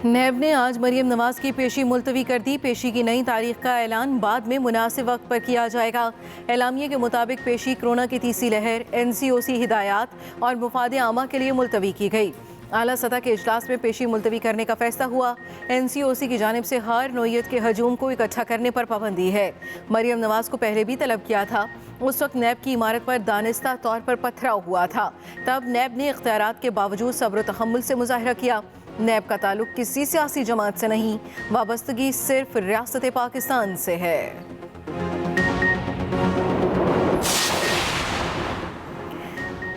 नैब ने आज मरियम नवाज की पेशी मुलतवी कर दी। पेशी की नई तारीख का ऐलान बाद में मुनासिब वक्त पर किया जाएगा। एलामिये के मुताबिक पेशी कोरोना की तीसरी लहर, NCOC हिदायत और मुफाद आमा के लिए मुलतवी की गई। आला सतह के इजलास में पेशी मुलतवी करने का फैसला हुआ। NCOC की जानिब से हर नौयत के हजूम को इकट्ठा करने पर पाबंदी है। मरियम नवाज को पहले भी तलब किया था। उस वक्त नैब की इमारत पर दानिस्ता तौर पर पथराव हुआ था। तब नैब ने इख्तियारात के बावजूद सब्र व तहम्मुल से मुजाहरा किया। नैब का ताल्लुक किसी सियासी जमात से नहीं, वाबस्तगी सिर्फ रियासत पाकिस्तान से है।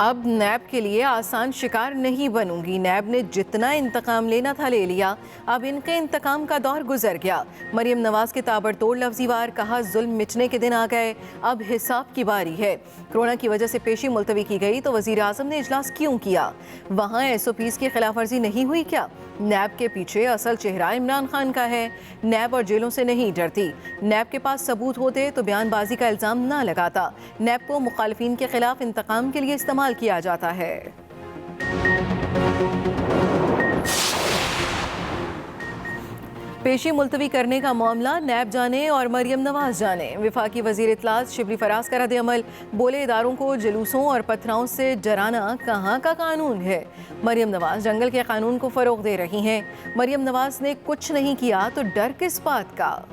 अब नैब के लिए आसान शिकार नहीं बनूंगी। नैब ने जितना इंतकाम लेना था ले लिया, अब इनके इंतकाम का दौर गुजर गया। मरियम नवाज के ताबड़तोड़ लफ्ज़ी वार, कहा जुल्म मिटने के दिन आ गए, अब हिसाब की बारी है। कोरोना की वजह से पेशी मुलतवी की गई तो वज़ीर आज़म ने इजलास क्यों किया? वहाँ SOPs की खिलाफ वर्जी नहीं हुई क्या? नैब के पीछे असल चेहरा इमरान खान का है। नैब और जेलों से नहीं डरती। नैब के पास सबूत होते तो बयानबाजी का इल्ज़ाम ना लगाता। नैब को मुखालिफिन के खिलाफ इंतकाम के लिए इस्तेमाल किया जाता है। पेशी मुलतवी करने का मामला नैब जाने और मरियम नवाज जाने। वफाकी वजीर इत्तलात शिबली फराज का रद्द-ए-अमल, बोले इदारों को जुलूसों और पथराओं से डराना कहाँ का कानून है। मरियम नवाज जंगल के कानून को फ़रोग दे रही हैं। मरियम नवाज ने कुछ नहीं किया तो डर किस बात का?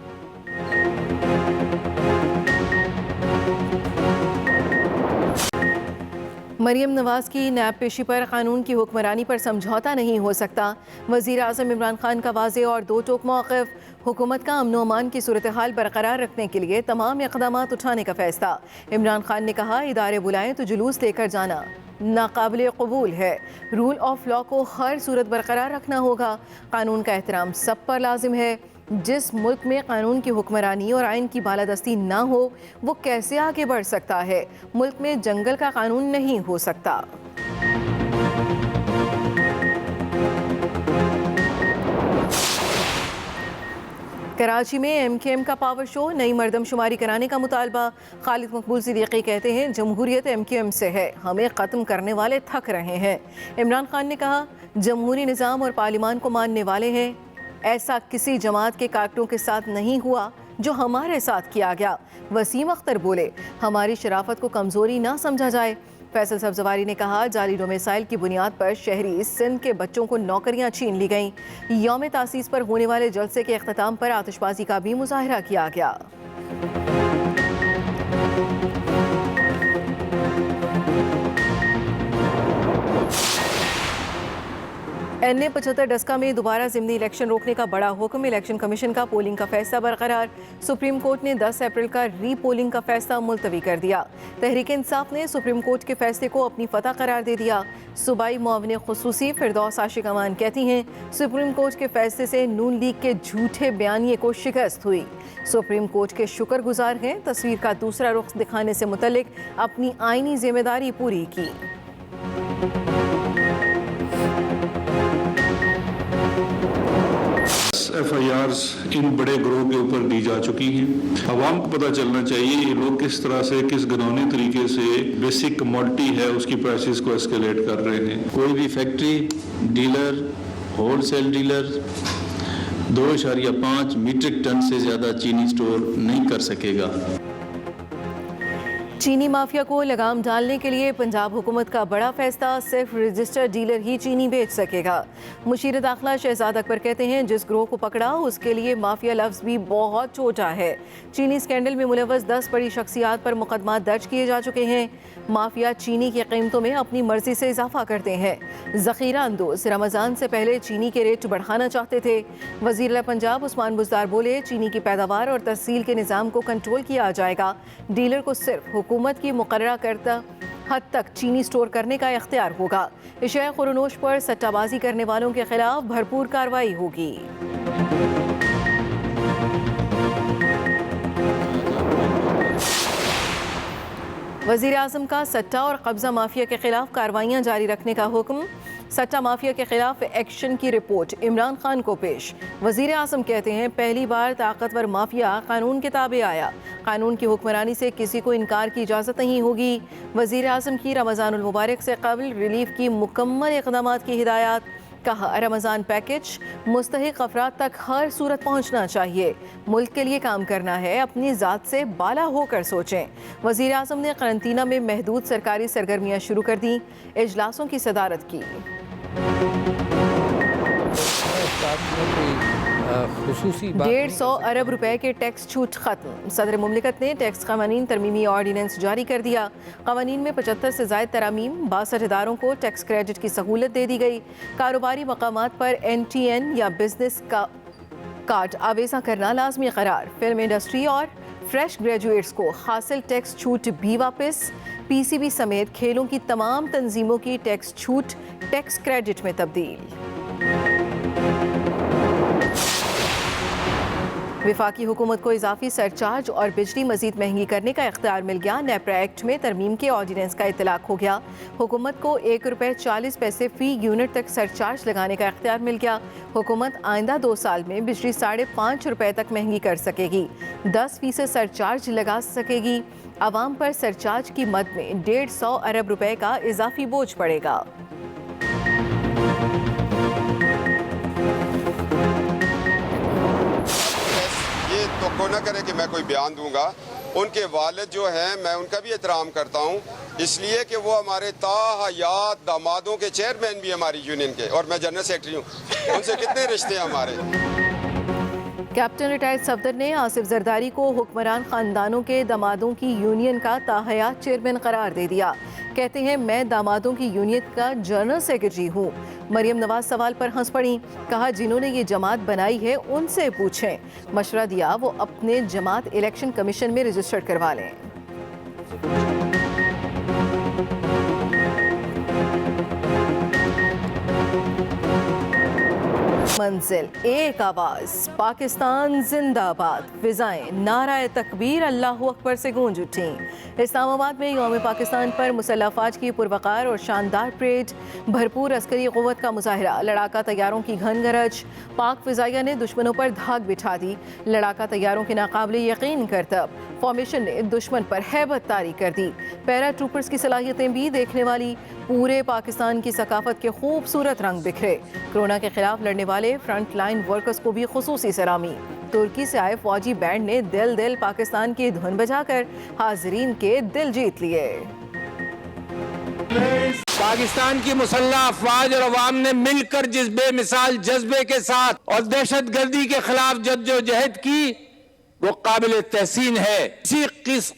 मरियम नवाज की नैब पेशी पर कानून की हुक्मरानी पर समझौता नहीं हो सकता। वज़ीर आज़म इमरान खान का वाज़े और दो टोक मौक़िफ़, हुकूमत का अमन अमान की सूरत हाल बरकरार रखने के लिए तमाम इक़दामात उठाने का फ़ैसला। इमरान खान ने कहा, इदारे बुलाएं तो जुलूस लेकर जाना नाकाबिले क़बूल है। रूल ऑफ लॉ को हर सूरत बरकरार रखना होगा। कानून का एहतराम सब पर लाजिम है। जिस मुल्क में कानून की हुक्मरानी और आइन की बालादस्ती ना हो, वो कैसे आगे बढ़ सकता है? मुल्क में जंगल का कानून नहीं हो सकता। कराची में MKM का पावर शो, नई मरदमशुमारी कराने का मुतालबा। खालिद मकबूल सिद्दीकी कहते हैं, जमहूरियत MKM से है, हमें ख़त्म करने वाले थक रहे हैं। इमरान खान ने कहा, जमहूरी निज़ाम और पार्लिमान को मानने वाले हैं। ऐसा किसी जमात के कारकुनों के साथ नहीं हुआ जो हमारे साथ किया गया। वसीम अख्तर बोले, हमारी शराफत को कमज़ोरी ना समझा जाए। फैसल सब्ज़वारी ने कहा, जाली डोमिसाइल की बुनियाद पर शहरी सिंध के बच्चों को नौकरियां छीन ली गईं। यौम तासीस पर होने वाले जलसे के अख्ताम पर आतिशबाजी का भी मुजाहरा किया गया। NA 75 डस्का में दोबारा ज़िमनी इलेक्शन रोकने का बड़ा हुक्म। इलेक्शन कमीशन का पोलिंग का फैसला बरकरार। सुप्रीम कोर्ट ने 10 अप्रैल का री पोलिंग का फैसला मुलतवी कर दिया। तहरीक इंसाफ ने सुप्रीम कोर्ट के फैसले को अपनी फतह करार दे दिया। सूबाई मुआविन खुसूसी फिरदौस आशिक अमान कहती हैं, सुप्रीम कोर्ट के फैसले से नून लीग के झूठे बयानिए को शिकस्त हुई। सुप्रीम कोर्ट के शुक्रगुजार हैं, तस्वीर का दूसरा रुख दिखाने से मुतल्लिक अपनी आईनी जिम्मेदारी पूरी की। FIRs इन बड़े ग्रोह के ऊपर दी जा चुकी हैं। आवाम को पता चलना चाहिए ये लोग किस तरह से, किस घिनौने तरीके से बेसिक कमोडिटी है उसकी प्राइसेस को एस्केलेट कर रहे हैं। कोई भी factory, dealer, wholesale dealer 2.5 metric tonne से ज़्यादा चीनी स्टोर नहीं कर सकेगा। चीनी माफिया को लगाम डालने के लिए पंजाब हुकूमत का बड़ा फैसला, सिर्फ रजिस्टर्ड डीलर ही चीनी बेच सकेगा। मुशीर दाखिला शहजाद अकबर कहते हैं, जिस ग्रोह को पकड़ा उसके लिए माफिया लफ्ज़ भी बहुत छोटा है। चीनी स्कैंडल में मुलव्वस 10 बड़ी शख्सियात पर मुकदमा दर्ज किए जा चुके हैं। माफिया चीनी की कीमतों में अपनी मर्जी से इजाफा करते हैं। ज़ख़ीरा अंदोज़ रमज़ान से पहले चीनी के रेट बढ़ाना चाहते थे। वज़ीर पंजाब उस्मान बुज़दार बोले, चीनी की पैदावार और तहसील के निज़ाम को कंट्रोल किया जाएगा। डीलर को सिर्फ हुकूमत की मुकर्ररा करता हद तक चीनी स्टोर करने का इख्तियार होगा। इशाए खुरनोश पर सट्टाबाजी करने वालों के खिलाफ भरपूर कार्रवाई होगी। वज़ीर आज़म का सट्टा और कब्ज़ा माफिया के खिलाफ कार्रवाइयाँ जारी रखने का हुक्म। सट्टा माफिया के खिलाफ एक्शन की रिपोर्ट इमरान खान को पेश। वज़ीर आज़म कहते हैं, पहली बार ताकतवर माफिया कानून के ताबे आया। कानून की हुक्मरानी से किसी को इनकार की इजाज़त नहीं होगी। वज़ीर आज़म की रमज़ानुल मुबारक से कबल रिलीफ की मुकम्मल इक़दामात की हिदायत। कहा रमज़ान पैकेज मुस्तहिक अफराद तक हर सूरत पहुँचना चाहिए। मुल्क के लिए काम करना है, अपनी ज़ात से बाला होकर सोचें। वज़ीर आज़म ने करंतना में महदूद सरकारी सरगर्मियाँ शुरू कर दी, इजलासों की सदारत की। 150 अरब रुपए के टैक्स छूट खत्म। सदर मुमलिकत ने टैक्स क़वानीन तरमीमी ऑर्डिनेंस जारी कर दिया। क़वानीन में 75 से ज़ायद तरामीम, 62 इदारों को टैक्स क्रेडिट की सहूलत दे दी गई। कारोबारी मकामात पर NTN या बिजनेस का कार्ड आवेज़ा करना लाजमी करार। फिल्म इंडस्ट्री और फ्रेश ग्रेजुएट्स को हासिल टैक्स छूट भी वापस। PCB समेत खेलों की तमाम तंजीमों की टैक्स छूट टैक्स क्रेडिट में तब्दील। वफाकी हुकूमत को इजाफी सरचार्ज और बिजली मजीद महंगी करने का इख्तियार मिल गया। नेपरा एक्ट में तरमीम के ऑर्डिनेंस का इतलाक हो गया। हुकूमत को ₹1.40 फी यूनिट तक सरचार्ज लगाने का इख्तियार मिल गया। हुकूमत आइंदा 2 साल में बिजली ₹5.5 तक महंगी कर सकेगी। 10% सरचार्ज लगा सकेगी। आवाम पर सरचार्ज की मद में 150 अरब रुपए का इजाफी बोझ पड़ेगा। तो को न करे कि मैं कोई बयान दूंगा। उनके वालिद जो हैं, मैं उनका भी एहतराम करता हूं, इसलिए कि वो हमारे ताहयात दामादों के चेयरमैन भी हमारी यूनियन के, और मैं जनरल सेक्रेटरी हूं। उनसे कितने रिश्ते हैं हमारे। कैप्टन रिटायर्ड सफदर ने आसिफ जरदारी को हुक्मरान खानदानों के दामादों की यूनियन का ताहयात चेयरमैन करार दे दिया। कहते हैं मैं दामादों की यूनियन का जनरल सेक्रेटरी हूँ। मरियम नवाज सवाल पर हंस पड़ी, कहा जिन्होंने ये जमात बनाई है उनसे पूछें। मशवरा दिया वो अपने जमात इलेक्शन कमीशन में रजिस्टर करवा लें। मंजिल एक आवाज, पाकिस्तान जिंदाबाद। फिजाएं नाराए तकबीर अल्लाहू अकबर से गूंज उठीं। इस्लामाबाद में यौम पाकिस्तान पर मुसल्लह अफवाज की पुरवकार और शानदार परेड, भरपूर अस्करी क़ुव्वत का मुजाहिरा, लड़ाका तैयारों की घन गरज। पाक फिजाइया ने दुश्मनों पर धाक बिठा दी। लड़ाका तैयारों के नाकाबिले यकीन करतब। फॉर्मेशन ने दुश्मन पर हैबत तारी कर दी। पैरा ट्रूपर्स की सलाहियतें भी देखने वाली। पूरे पाकिस्तान की सकाफत के खूबसूरत रंग बिखरे। कोरोना के खिलाफ लड़ने वाले फ्रंट लाइन वर्कर्स को भी खुसूसी सलामी। तुर्की से आए फौजी बैंड ने दिल दिल पाकिस्तान की धुन बजाकर हाजरीन के दिल जीत लिए। पाकिस्तान की मुसल्लह अफवाज और अवाम ने मिलकर जिस बेमिसाल जज्बे के साथ और दहशतगर्दी के खिलाफ जद्दोजहद की, वो काबिल तहसीन है। इसी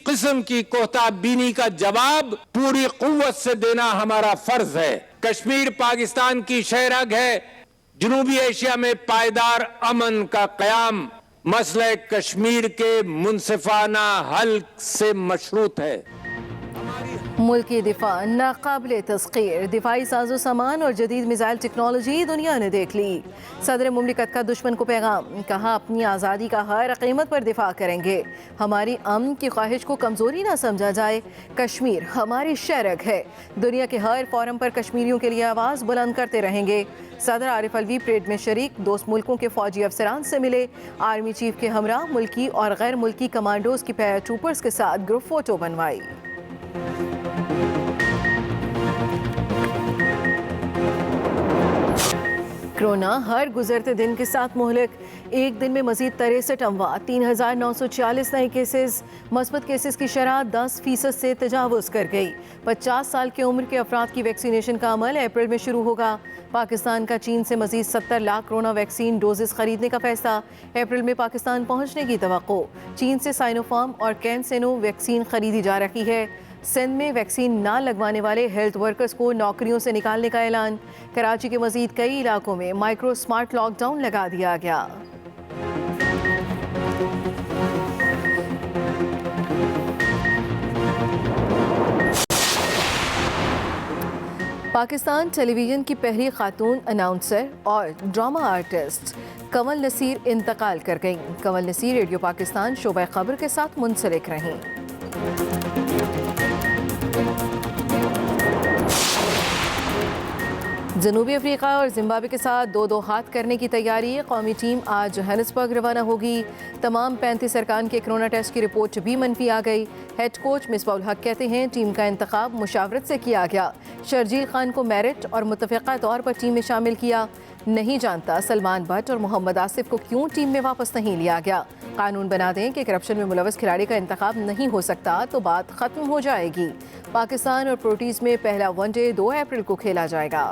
किस्म की कोताबीनी का जवाब पूरी कुव्वत से देना हमारा फर्ज है। कश्मीर पाकिस्तान की शहरग है। जनूबी एशिया में पायदार अमन का कयाम मसले कश्मीर के मुनसिफाना हल से मशरूत है। मुल्की दिफा नाकाबिले तस्खीर, दिफाई साजो सामान और जदीद मिसाइल टेक्नोलॉजी दुनिया ने देख ली। सदर मुमलिकत का दुश्मन को पैगाम, कहा अपनी आज़ादी का हर कीमत पर दिफा करेंगे। हमारी अमन की ख्वाहिश को कमज़ोरी ना समझा जाए। कश्मीर हमारी शहरग है। दुनिया के हर फोरम पर कश्मीरियों के लिए आवाज़ बुलंद करते रहेंगे। सदर आरिफ अलवी परेड में शरीक, दोस्त मुल्कों के फौजी अफसरान से मिले। आर्मी चीफ के हमरा मुल्की और गैर मुल्की कमांडोज की पैरा ट्रूपर्स के साथ ग्रुप फोटो बनवाई। कोरोना हर गुजरते दिन के साथ मुहलिक। एक दिन में मजीद 63 अमवात, 3946 नए केसेस। मस्बत केसेस की शरह 10% से तजावुज़ कर गई। 50 साल की उम्र के अफराद की वैक्सीनेशन का अमल अप्रैल में शुरू होगा। पाकिस्तान का चीन से मजीद 70 लाख कोरोना वैक्सीन डोजेस खरीदने का फैसला। अप्रैल में पाकिस्तान पहुँचने की तवक्को। चीन से साइनोफार्म और कैंसेनो वैक्सीन खरीदी जा रही है। सिंध में वैक्सीन ना लगवाने वाले हेल्थ वर्कर्स को नौकरियों से निकालने का ऐलान। कराची के मजीद कई इलाकों में माइक्रो स्मार्ट लॉकडाउन लगा दिया गया। पाकिस्तान टेलीविजन की पहली खातून अनाउंसर और ड्रामा आर्टिस्ट कमल नसीर इंतकाल कर गईं। कमल नसीर रेडियो पाकिस्तान शोबा खबर के साथ मुंसलिक रहीं। जनूबी अफ्रीका और जिम्बाब्वे के साथ 2-2 हाथ करने की तैयारी। कौमी टीम आज जोहानिसबर्ग रवाना होगी। तमाम 35 अरकान के कोरोना टेस्ट की रिपोर्ट भी मनफी आ गई। हेड कोच मिसबाहुल हक कहते हैं टीम का इंतखाब मुशावरत से किया गया। शर्जील खान को मेरिट और मुतफ़िक़ा तौर पर टीम में शामिल किया। नहीं जानता सलमान बट और मोहम्मद आसिफ को क्यों टीम में वापस नहीं लिया गया। कानून बना दें कि करप्शन में मुलव्वस खिलाड़ी का इंतखाब नहीं हो सकता तो बात ख़त्म हो जाएगी। पाकिस्तान और प्रोटीज में पहला वनडे 2 अप्रैल को खेला जाएगा।